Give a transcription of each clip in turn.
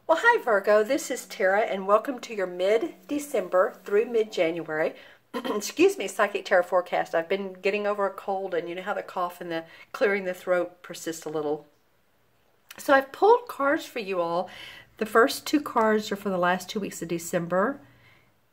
Well, hi Virgo, this is Tara and welcome to your mid-December through mid-January, excuse me, Psychic Tarot forecast. I've been getting over a cold and you know how the cough and the clearing the throat persist a little. So I've pulled cards for you all. The first two cards are for the last 2 weeks of December.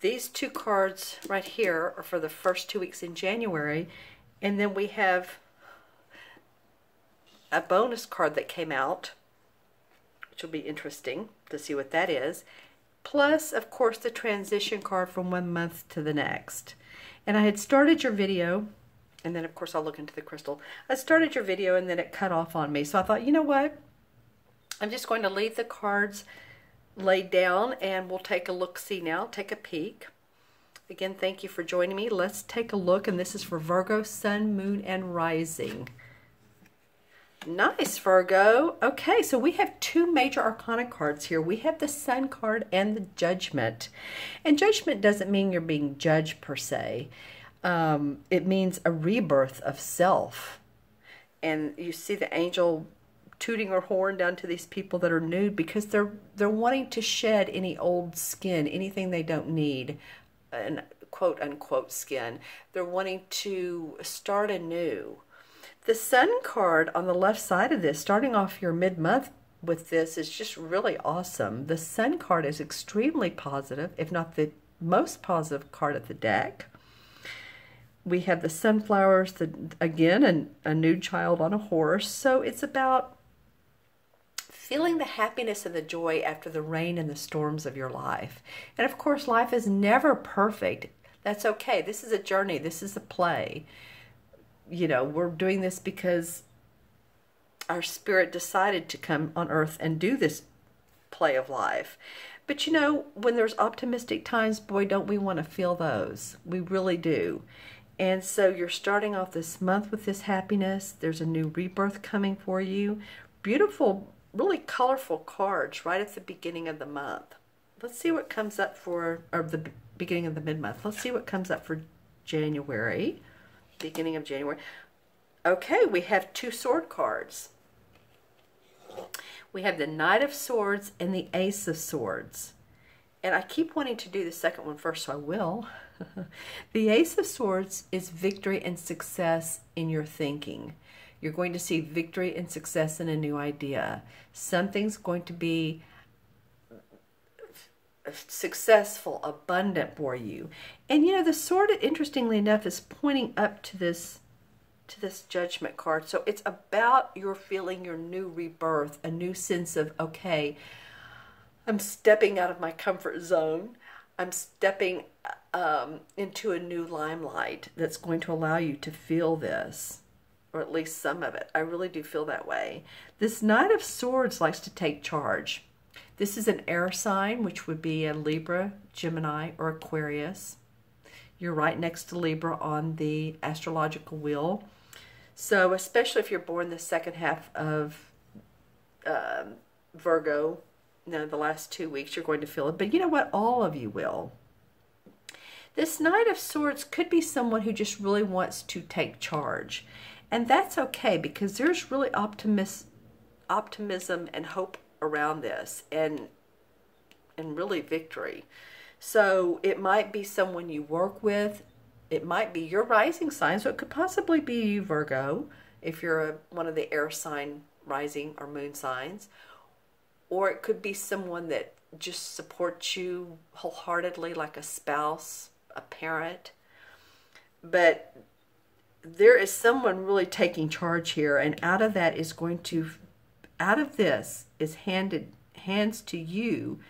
These two cards right here are for the first 2 weeks in January. And then we have a bonus card that came out, which will be interesting to see what that is. Plus, of course, the transition card from 1 month to the next. And I had started your video, and then of course I'll look into the crystal. I started your video and then it cut off on me. So I thought, you know what? I'm just going to leave the cards laid down and we'll take a look-see now, take a peek. Again, thank you for joining me. Let's take a look, and this is for Virgo, Sun, Moon, and Rising. Nice, Virgo. Okay, so we have two major arcana cards here. We have the Sun card and the Judgment. And Judgment doesn't mean you're being judged per se. It means a rebirth of self. And you see the angel tooting her horn down to these people that are nude because they're wanting to shed any old skin, anything they don't need, an quote-unquote skin. They're wanting to start anew. The Sun card on the left side of this, starting off your mid-month with this, is just really awesome. The Sun card is extremely positive, if not the most positive card of the deck. We have the sunflowers, again, a new child on a horse. So it's about feeling the happiness and the joy after the rain and the storms of your life. And of course, life is never perfect. That's okay. This is a journey. This is a play. You know, we're doing this because our spirit decided to come on earth and do this play of life. But you know, when there's optimistic times, boy, don't we want to feel those. We really do. And so you're starting off this month with this happiness. There's a new rebirth coming for you. Beautiful, really colorful cards right at the beginning of the month. Let's see what comes up for, or the beginning of the mid-month. Let's see what comes up for January. Beginning of January. Okay, we have two sword cards. We have the Knight of Swords and the Ace of Swords. And I keep wanting to do the second one first, so I will. The Ace of Swords is victory and success in your thinking. You're going to see victory and success in a new idea. Something's going to be successful, abundant for you. And you know, the sword, interestingly enough, is pointing up to this Judgment card. So it's about your feeling your new rebirth, a new sense of, okay, I'm stepping out of my comfort zone. I'm stepping into a new limelight that's going to allow you to feel this, or at least some of it. I really do feel that way. This Knight of Swords likes to take charge. This is an air sign, which would be a Libra, Gemini, or Aquarius. You're right next to Libra on the astrological wheel. So especially if you're born the second half of Virgo, the last 2 weeks, you're going to feel it. But you know what? All of you will. This Knight of Swords could be someone who just really wants to take charge. And that's okay, because there's really optimism and hope around this, and really victory. So it might be someone you work with. It might be your rising sign, so it could possibly be you, Virgo, if you're one of the air sign rising or moon signs. Or it could be someone that just supports you wholeheartedly, like a spouse, a parent. But there is someone really taking charge here, and out of that is going to, out of this is hands to you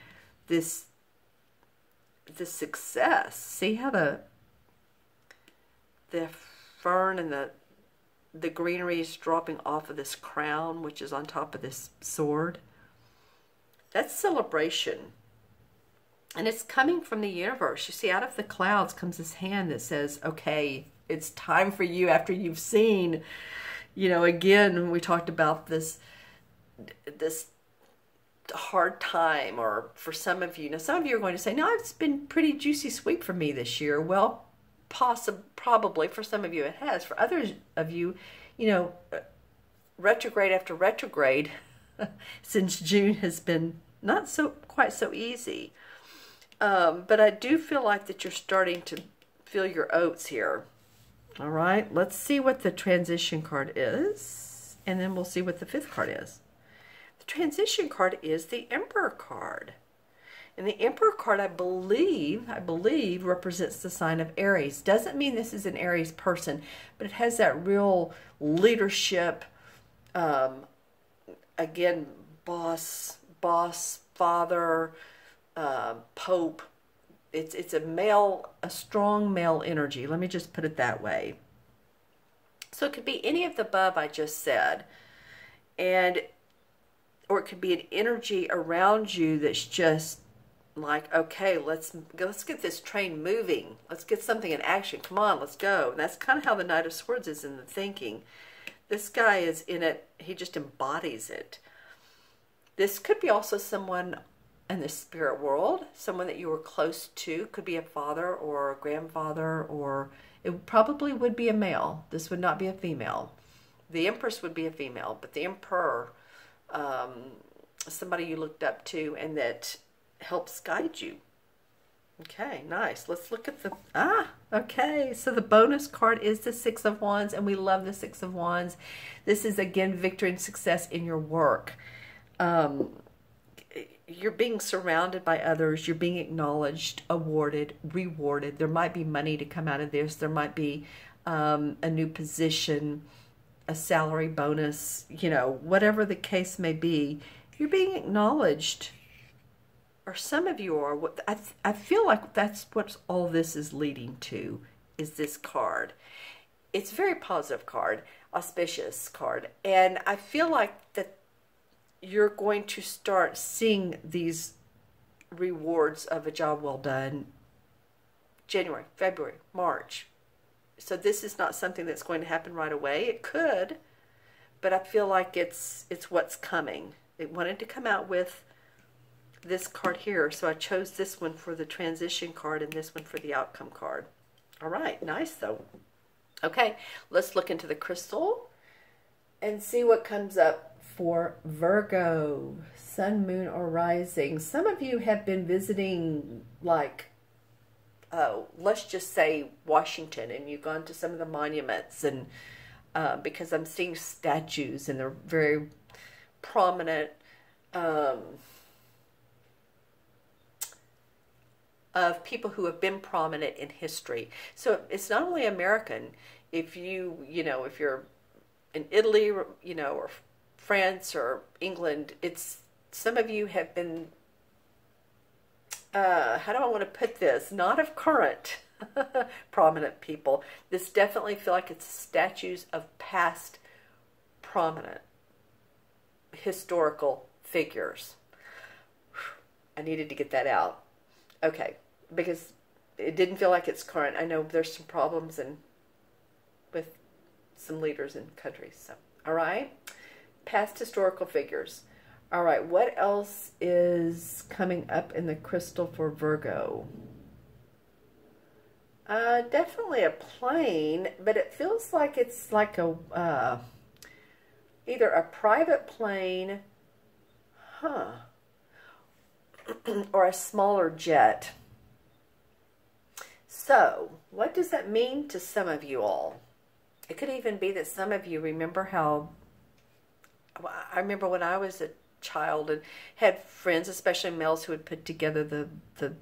this success. See how the fern and the greenery is dropping off of this crown, which is on top of this sword. That's celebration. And it's coming from the universe. You see, out of the clouds comes this hand that says, okay, it's time for you, after you've seen, you know, again, we talked about this hard time, or for some of you. Now, some of you are going to say, no, it's been pretty juicy sweet for me this year. Well, probably for some of you it has. For others of you, you know, retrograde after retrograde since June has been not quite so easy. But I do feel like that you're starting to feel your oats here. All right, let's see what the transition card is, and then we'll see what the fifth card is. The transition card is the Emperor card. And the Emperor card, I believe represents the sign of Aries. Doesn't mean this is an Aries person, but it has that real leadership, again, boss, father, Pope. It's a strong male energy. Let me just put it that way. So it could be any of the above I just said, or it could be an energy around you that's just like, okay, let's get this train moving. Let's get something in action. Come on, let's go. And that's kind of how the Knight of Swords is in the thinking. This guy is in it. He just embodies it. This could be also someone in the spirit world, someone that you were close to. Could be a father or a grandfather, or it probably would be a male. This would not be a female. The Empress would be a female, but the Emperor, somebody you looked up to and that helps guide you. Okay, nice. Let's look at the, okay. So the bonus card is the Six of Wands, and we love the Six of Wands. This is, again, victory and success in your work. You're being surrounded by others. You're being acknowledged, awarded, rewarded. There might be money to come out of this. There might be a new position, a salary bonus, you know, whatever the case may be. You're being acknowledged. Or some of you are. I feel like that's what all this is leading to, is this card. It's a very positive card, auspicious card. And I feel like that you're going to start seeing these rewards of a job well done January, February, March. So this is not something that's going to happen right away. It could, but I feel like it's what's coming. It wanted to come out with this card here, so I chose this one for the transition card and this one for the outcome card. All right, nice though. Okay, let's look into the crystal and see what comes up for Virgo, sun, moon, or rising. Some of you have been visiting, like, let's just say Washington, and you've gone to some of the monuments, and because I'm seeing statues and they're very prominent, of people who have been prominent in history. So it's not only American. If if you're in Italy, or France or England, some of you have been, how do I want to put this? Not of current prominent people. This definitely feel like it's statues of past prominent historical figures. I needed to get that out. Okay, because it didn't feel like it's current. I know there's some problems with some leaders in countries. So, all right, past historical figures. All right, what else is coming up in the crystal for Virgo? Definitely a plane, but it feels like it's like a either a private plane, or a smaller jet. So, what does that mean to some of you all? It could even be that some of you remember how, I remember when I was a child and had friends, especially males, who would put together the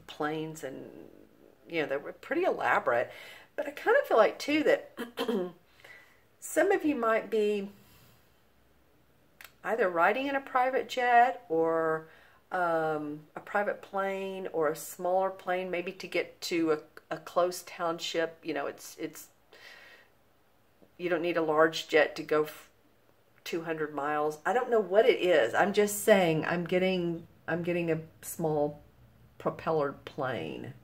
planes, and they were pretty elaborate. But I kind of feel like too that some of you might be either riding in a private jet or a private plane or a smaller plane, maybe to get to a close township. It's you don't need a large jet to go 200 miles. I don't know what it is. I'm just saying I'm getting a small propellered plane.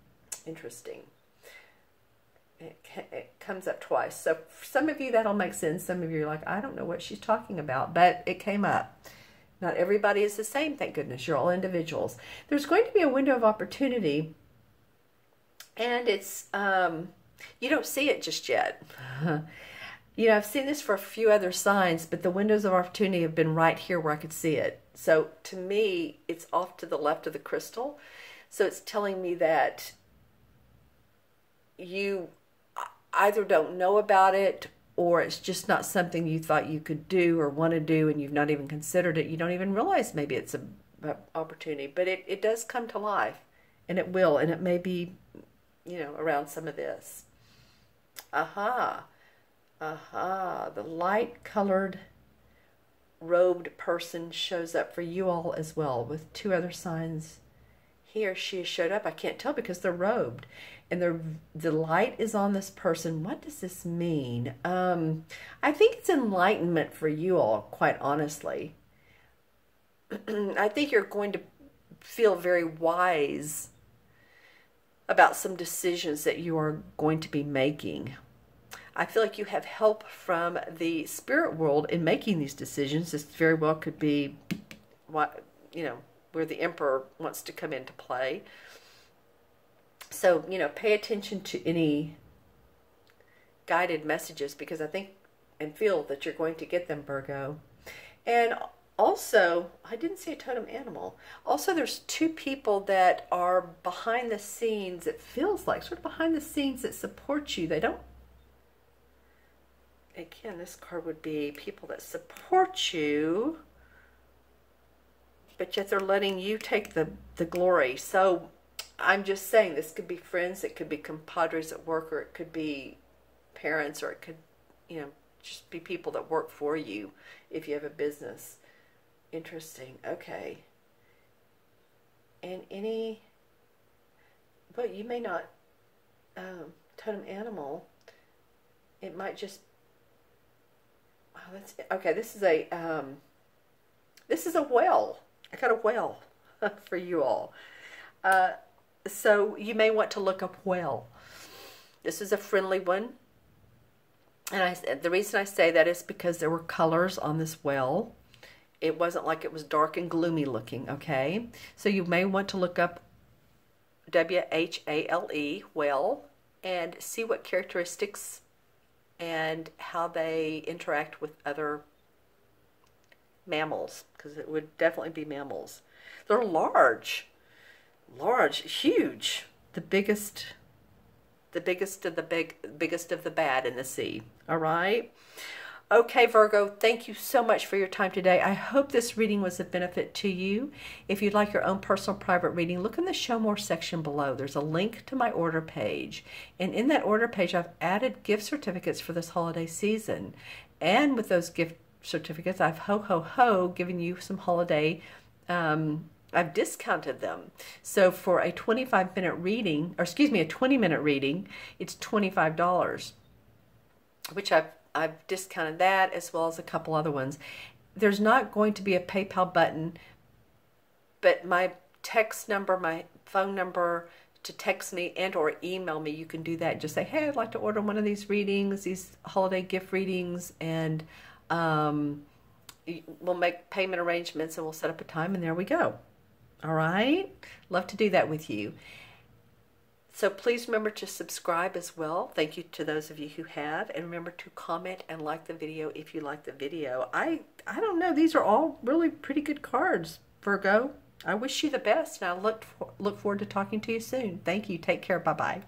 Interesting. It comes up twice. So for some of you that'll make sense. Some of you are like, I don't know what she's talking about, but it came up. Not everybody is the same, thank goodness. You're all individuals. There's going to be a window of opportunity, and it's you don't see it just yet. I've seen this for a few other signs, but the windows of opportunity have been right here where I could see it. So to me, it's off to the left of the crystal. So it's telling me that you either don't know about it, or it's just not something you thought you could do or want to do, and you've not even considered it. You don't even realize maybe it's a opportunity, but it does come to life, and it will, and it may be, around some of this. Aha. The light colored robed person shows up for you all as well, with 2 other signs. He or she has showed up. I can't tell because they're robed, and the light is on this person. What does this mean? I think it's enlightenment for you all, quite honestly. I think you're going to feel very wise about some decisions that you are going to be making. I feel like you have help from the spirit world in making these decisions. This very well could be what, where the emperor wants to come into play. So, pay attention to any guided messages, because I think and feel that you're going to get them, Virgo. And also, I didn't see a totem animal. Also, there's 2 people that are behind the scenes. It feels like sort of behind the scenes that support you. They don't. Again, this card would be people that support you, but yet they're letting you take the glory. So I'm just saying, this could be friends, it could be compadres at work, or it could be parents, or it could, just be people that work for you if you have a business. Interesting. Okay. And but you may not, totem animal, it might just, okay, this is a well. I got a well for you all. So you may want to look up well. This is a friendly one. And the reason I say that is because there were colors on this well. It wasn't like it was dark and gloomy looking, okay? So you may want to look up W-H-A-L-E, well, and see what characteristics and how they interact with other mammals, because it would definitely be mammals. They're large, huge, the biggest of the bad in the sea. All right. Okay, Virgo, thank you so much for your time today. I hope this reading was of benefit to you. If you'd like your own personal private reading, look in the Show More section below. There's a link to my order page. And in that order page, I've added gift certificates for this holiday season. And with those gift certificates, I've given you some holiday, I've discounted them. So for a 25-minute reading, or excuse me, a 20-minute reading, it's $25, which I've discounted that, as well as a couple other ones. There's not going to be a PayPal button, but my text number, my phone number to text me and or email me, you can do that. Just say, hey, I'd like to order one of these readings, these holiday gift readings, and we'll make payment arrangements, and we'll set up a time, and there we go. All right? Love to do that with you. So please remember to subscribe as well. Thank you to those of you who have. And remember to comment and like the video if you like the video. I don't know. These are all really pretty good cards, Virgo. I wish you the best, and I look forward to talking to you soon. Thank you. Take care. Bye-bye.